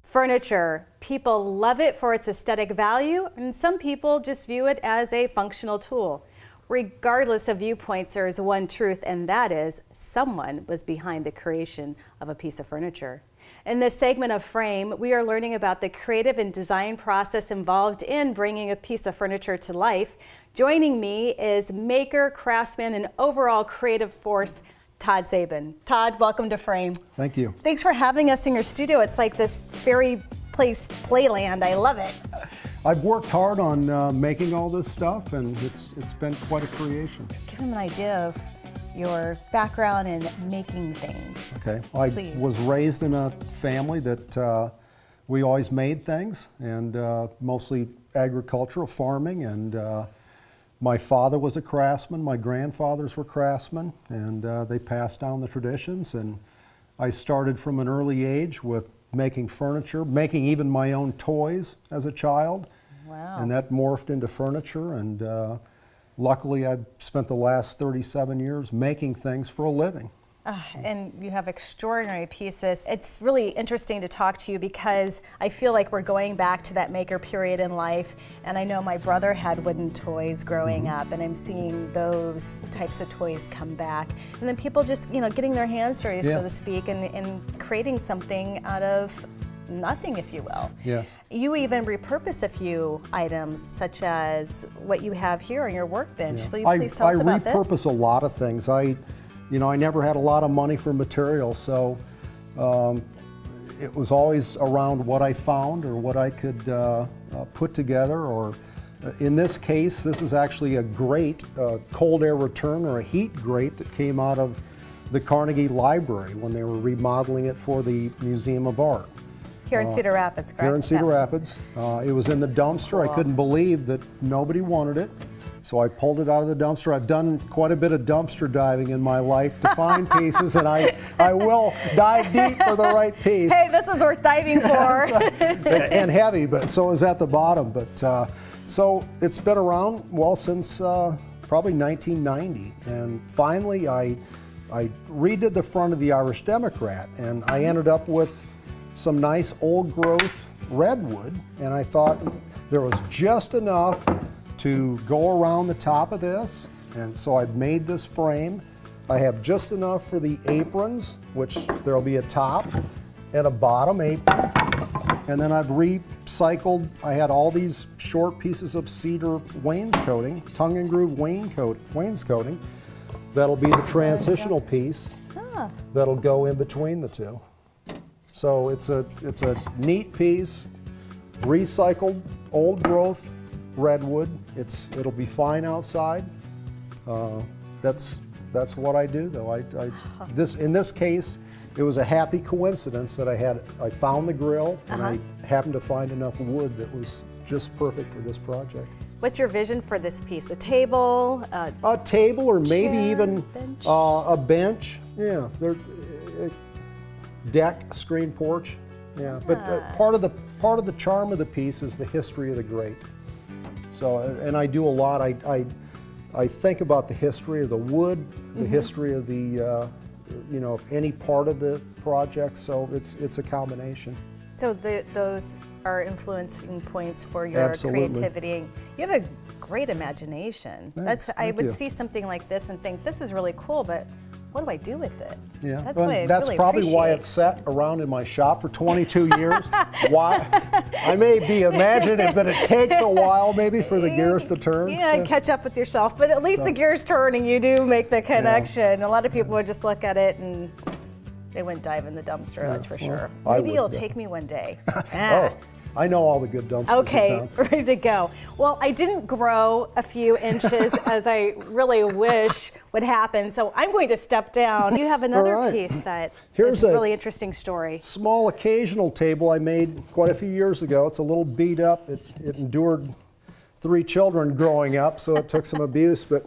Furniture. People love it for its aesthetic value, and some people just view it as a functional tool. Regardless of viewpoints, there is one truth, and that is someone was behind the creation of a piece of furniture. In this segment of Frame, we are learning about the creative and design process involved in bringing a piece of furniture to life. Joining me is maker, craftsman, and overall creative force, Todd Sabin. Todd, welcome to Frame. Thank you. Thanks for having us in your studio. It's like this fairy place playland. I love it. I've worked hard on making all this stuff, and it's been quite a creation. Give them an idea of your background in making things. Okay. Please. I was raised in a family that we always made things, and mostly agricultural farming, and my father was a craftsman, my grandfathers were craftsmen, and they passed down the traditions, and I started from an early age with making furniture, making even my own toys as a child. Wow. And that morphed into furniture, and luckily I've spent the last 37 years making things for a living. And you have extraordinary pieces. It's really interesting to talk to you because I feel like we're going back to that maker period in life, and I know my brother had wooden toys growing up, and I'm seeing those types of toys come back. And then people just, you know, getting their hands dirty, so to speak, and creating something out of nothing, if you will. Yes. You even repurpose a few items, such as what you have here on your workbench. Yeah. Will you please tell us about this? I repurpose a lot of things. You know, I never had a lot of money for materials, so it was always around what I found or what I could put together. Or in this case, this is actually a grate, cold air return or a heat grate that came out of the Carnegie Library when they were remodeling it for the Museum of Art. Here in Cedar Rapids, correct? Here in Cedar Rapids. It was in the dumpster. Cool. I couldn't believe that nobody wanted it. So I pulled it out of the dumpster. I've done quite a bit of dumpster diving in my life to find pieces, and I will dive deep for the right piece. Hey, this is worth diving for. And heavy, but so is at the bottom. But so it's been around, well, since probably 1990. And finally, I redid the front of the Irish Democrat, and I ended up with some nice old growth redwood, and I thought there was just enough to go around the top of this, and so I've made this frame. I have just enough for the aprons, which there'll be a top and a bottom apron, and then I've recycled. I had all these short pieces of cedar wainscoting, tongue and groove wainscoting. That'll be the transitional piece that'll go in between the two. So it's a neat piece, recycled old growth redwood. It'll be fine outside. That's what I do, though. In this case, it was a happy coincidence that I found the grill, and I happened to find enough wood that was just perfect for this project. What's your vision for this piece? A table? A table, or maybe chair, even bench? A bench. Yeah, deck, screen porch. Yeah, but part of the charm of the piece is the history of the grate. So, and I do a lot. I think about the history of the wood, the history of the, you know, any part of the project. So it's a combination. So those are influencing points for your Absolutely. creativity. You have a great imagination. Thanks. I would you. see something like this and think, this is really cool, but what do I do with it? Yeah, that's what I that's really probably why appreciate. it's sat around in my shop for 22 years. Why? I may be imaginative, but it takes a while maybe for the gears to turn. Yeah, catch up with yourself, but at least the gears turn and you do make the connection. A lot of people would just look at it and they wouldn't dive in the dumpster, that's for sure. Maybe you'll take me one day. Oh, I know all the good dumpsters Okay, in town. ready to go. Well, I didn't grow a few inches as I really wish would happen, so I'm going to step down. You have another piece that is a really interesting story. Small occasional table I made quite a few years ago. It's a little beat up. It endured 3 children growing up, so it took some abuse. But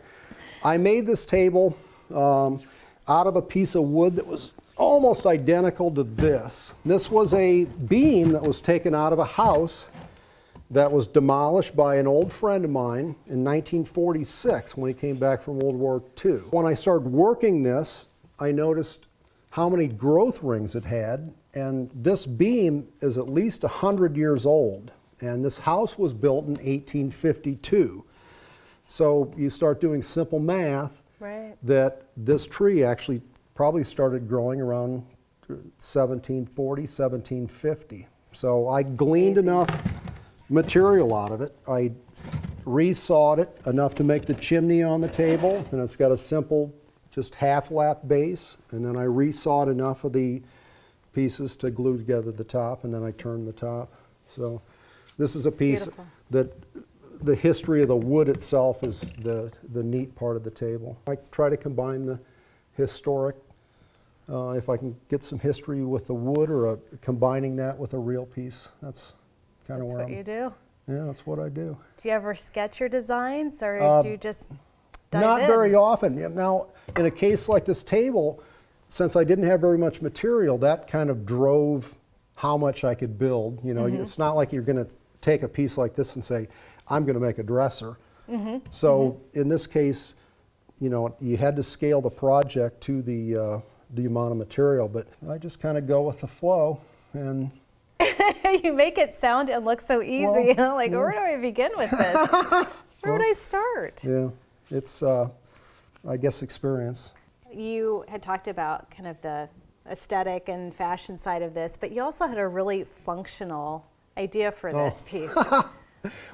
I made this table out of a piece of wood that was almost identical to this. This was a beam that was taken out of a house that was demolished by an old friend of mine in 1946 when he came back from World War II. When I started working this, I noticed how many growth rings it had, and this beam is at least 100 years old, and this house was built in 1852. So you start doing simple math, right, that this tree actually probably started growing around 1740, 1750. So I gleaned enough material out of it. I resawed it enough to make the chimney on the table, and it's got a simple just half-lap base, and then I resawed enough of the pieces to glue together the top, and then I turned the top. So this is a piece beautiful. That the history of the wood itself is the neat part of the table. I try to combine the historic, if I can get some history with the wood, or combining that with a real piece. That's kind of where what you do. Yeah, that's what I do. Do you ever sketch your designs, or do you just dive Not in? very often. Now, in a case like this table, since I didn't have very much material, that kind of drove how much I could build. You know, it's not like you're going to take a piece like this and say, I'm going to make a dresser. So in this case, you know, you had to scale the project to the amount of material, but I just kind of go with the flow. And you make it sound and look so easy. Well, Like, where do I begin with this? Where would I start? Yeah, it's, I guess, experience. You had talked about kind of the aesthetic and fashion side of this, but you also had a really functional idea for this piece.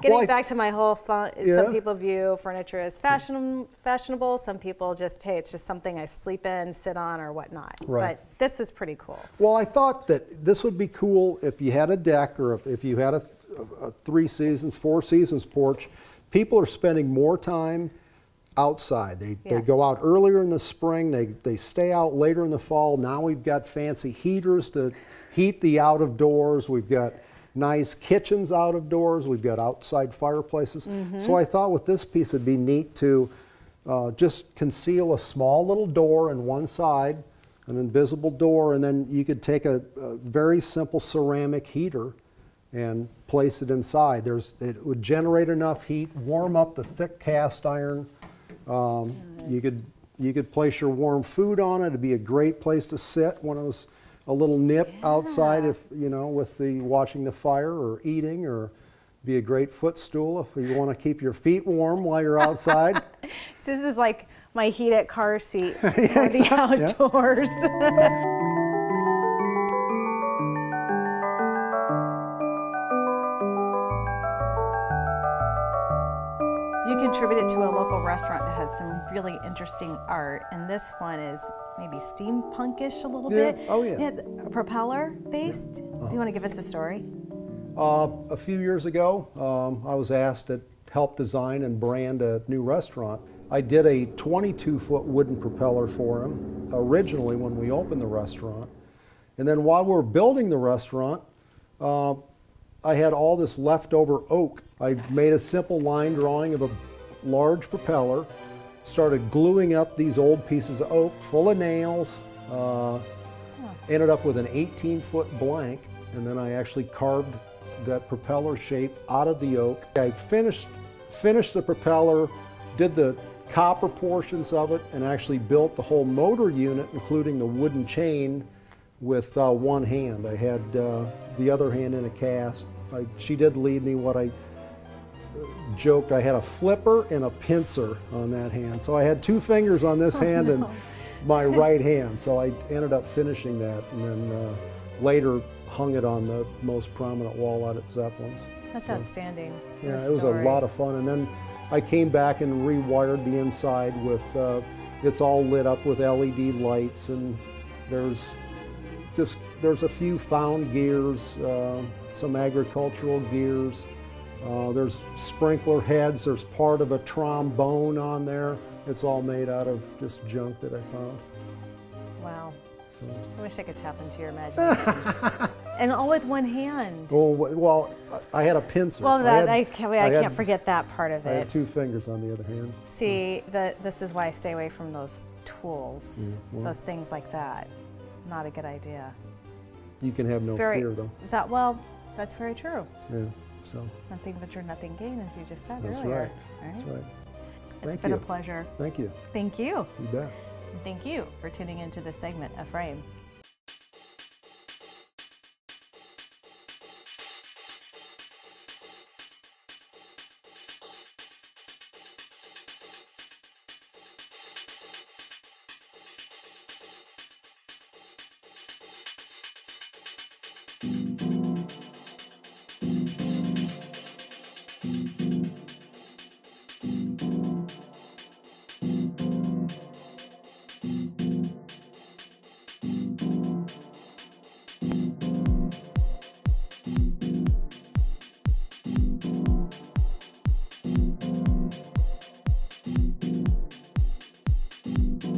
Getting back to my whole some people view furniture as fashionable, some people just, hey, it's just something I sleep in, sit on, or whatnot. Right. But this is pretty cool. Well, I thought that this would be cool if you had a deck, or if you had a 3 seasons, 4 seasons porch. People are spending more time outside. They go out earlier in the spring, they stay out later in the fall. Now we've got fancy heaters to heat the out of doors. We've got nice kitchens out of doors. We've got outside fireplaces. So I thought with this piece it'd be neat to just conceal a small little door in one side, an invisible door, and then you could take a very simple ceramic heater and place it inside. It would generate enough heat, warm up the thick cast iron. You could place your warm food on it. It'd be a great place to sit when it was a little nip outside, if you know, with the watching the fire or eating, or be a great footstool if you want to keep your feet warm while you're outside. So this is like my heated car seat for the outdoors. You contributed to a local restaurant that has some really interesting art, and this one is maybe steampunkish a little bit. Oh yeah. Yeah, propeller based. Do you want to give us a story? A few years ago, I was asked to help design and brand a new restaurant. I did a 22-foot wooden propeller for him originally when we opened the restaurant. And then while we were building the restaurant, I had all this leftover oak. I made a simple line drawing of a large propeller, started gluing up these old pieces of oak full of nails, ended up with an 18-foot blank, and then I actually carved that propeller shape out of the oak. I finished the propeller, did the copper portions of it, and actually built the whole motor unit, including the wooden chain, with one hand. I had the other hand in a cast. She did leave me what I joked, I had a flipper and a pincer on that hand. So I had 2 fingers on this hand and my right hand. So I ended up finishing that, and then later hung it on the most prominent wall out at Zeppelin's. That's outstanding. Yeah, it was a lot of fun. And then I came back and rewired the inside with, it's all lit up with LED lights, and there's a few found gears, some agricultural gears. There's sprinkler heads. There's part of a trombone on there. It's all made out of just junk that I found. Wow. So. I wish I could tap into your imagination. And all with one hand. Oh, well, I had a pincer. Well, I can't forget that part of it. I had 2 fingers on the other hand. See, this is why I stay away from those tools, those things like that. Not a good idea. You can have no fear, though. That's very true. Yeah. So. Nothing venture, nothing gain, as you just said That's earlier. Right. That's right. It's been a pleasure. Thank you. Thank you. You bet. And thank you for tuning into this segment of Frame.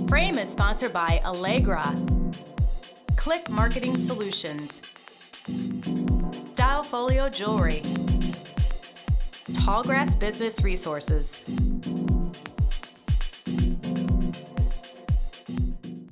Frame is sponsored by Allegra, Click Marketing Solutions, Style Folio Jewelry, Tallgrass Business Resources,